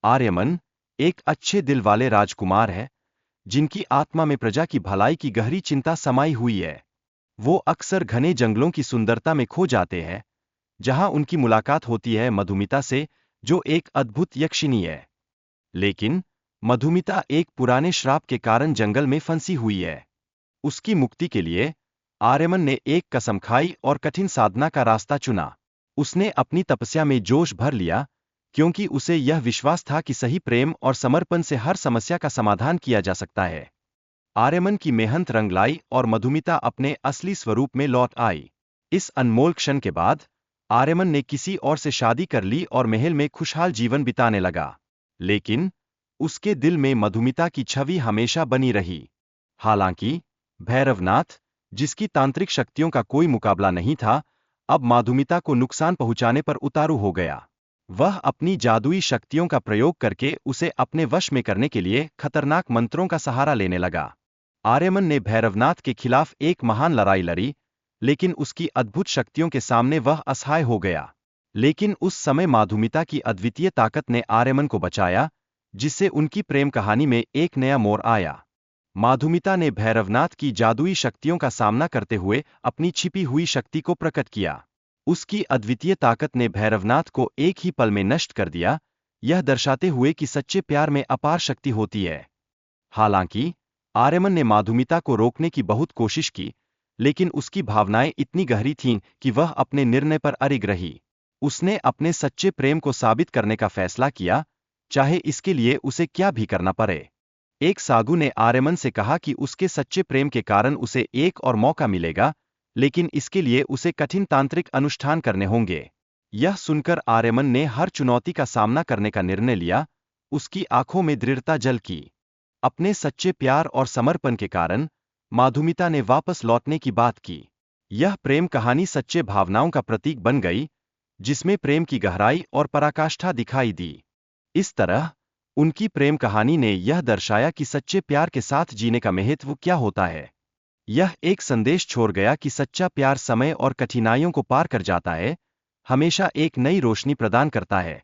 आर्यमन एक अच्छे दिल वाले राजकुमार है, जिनकी आत्मा में प्रजा की भलाई की गहरी चिंता समाई हुई है। वो अक्सर घने जंगलों की सुंदरता में खो जाते हैं, जहां उनकी मुलाकात होती है मधुमिता से, जो एक अद्भुत यक्षिणी है। लेकिन मधुमिता एक पुराने श्राप के कारण जंगल में फंसी हुई है। उसकी मुक्ति के लिए आर्यमन ने एक कसम खाई और कठिन साधना का रास्ता चुना। उसने अपनी तपस्या में जोश भर लिया, क्योंकि उसे यह विश्वास था कि सही प्रेम और समर्पण से हर समस्या का समाधान किया जा सकता है। आर्यमन की मेहनत रंग लाई और मधुमिता अपने असली स्वरूप में लौट आई। इस अनमोल क्षण के बाद आर्यमन ने किसी और से शादी कर ली और महल में खुशहाल जीवन बिताने लगा। लेकिन उसके दिल में मधुमिता की छवि हमेशा बनी रही। हालांकि भैरवनाथ, जिसकी तांत्रिक शक्तियों का कोई मुकाबला नहीं था, अब मधुमिता को नुकसान पहुंचाने पर उतारू हो गया। वह अपनी जादुई शक्तियों का प्रयोग करके उसे अपने वश में करने के लिए खतरनाक मंत्रों का सहारा लेने लगा। आर्यमन ने भैरवनाथ के खिलाफ एक महान लड़ाई लड़ी, लेकिन उसकी अद्भुत शक्तियों के सामने वह असहाय हो गया। लेकिन उस समय मधुमिता की अद्वितीय ताकत ने आर्यमन को बचाया, जिससे उनकी प्रेम कहानी में एक नया मोड़ आया। मधुमिता ने भैरवनाथ की जादुई शक्तियों का सामना करते हुए अपनी छिपी हुई शक्ति को प्रकट किया। उसकी अद्वितीय ताकत ने भैरवनाथ को एक ही पल में नष्ट कर दिया, यह दर्शाते हुए कि सच्चे प्यार में अपार शक्ति होती है। हालांकि आर्यमन ने मधुमिता को रोकने की बहुत कोशिश की, लेकिन उसकी भावनाएं इतनी गहरी थीं कि वह अपने निर्णय पर अडिग रही। उसने अपने सच्चे प्रेम को साबित करने का फैसला किया, चाहे इसके लिए उसे क्या भी करना पड़े। एक साधु ने आर्यमन से कहा कि उसके सच्चे प्रेम के कारण उसे एक और मौका मिलेगा, लेकिन इसके लिए उसे कठिन तांत्रिक अनुष्ठान करने होंगे। यह सुनकर आर्यमन ने हर चुनौती का सामना करने का निर्णय लिया। उसकी आंखों में दृढ़ता झलकी। अपने सच्चे प्यार और समर्पण के कारण मधुमिता ने वापस लौटने की बात की। यह प्रेम कहानी सच्चे भावनाओं का प्रतीक बन गई, जिसमें प्रेम की गहराई और पराकाष्ठा दिखाई दी। इस तरह उनकी प्रेम कहानी ने यह दर्शाया कि सच्चे प्यार के साथ जीने का महत्व क्या होता है। यह एक संदेश छोड़ गया कि सच्चा प्यार समय और कठिनाइयों को पार कर जाता है, हमेशा एक नई रोशनी प्रदान करता है।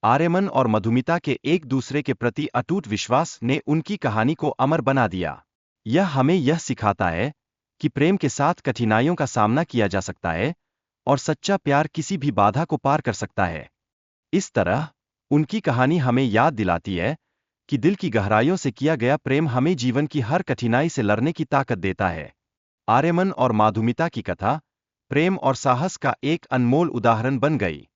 आर्यमन और मधुमिता के एक दूसरे के प्रति अटूट विश्वास ने उनकी कहानी को अमर बना दिया। यह हमें यह सिखाता है कि प्रेम के साथ कठिनाइयों का सामना किया जा सकता है और सच्चा प्यार किसी भी बाधा को पार कर सकता है। इस तरह उनकी कहानी हमें याद दिलाती है कि दिल की गहराइयों से किया गया प्रेम हमें जीवन की हर कठिनाई से लड़ने की ताकत देता है। आर्यमन और मधुमिता की कथा प्रेम और साहस का एक अनमोल उदाहरण बन गई।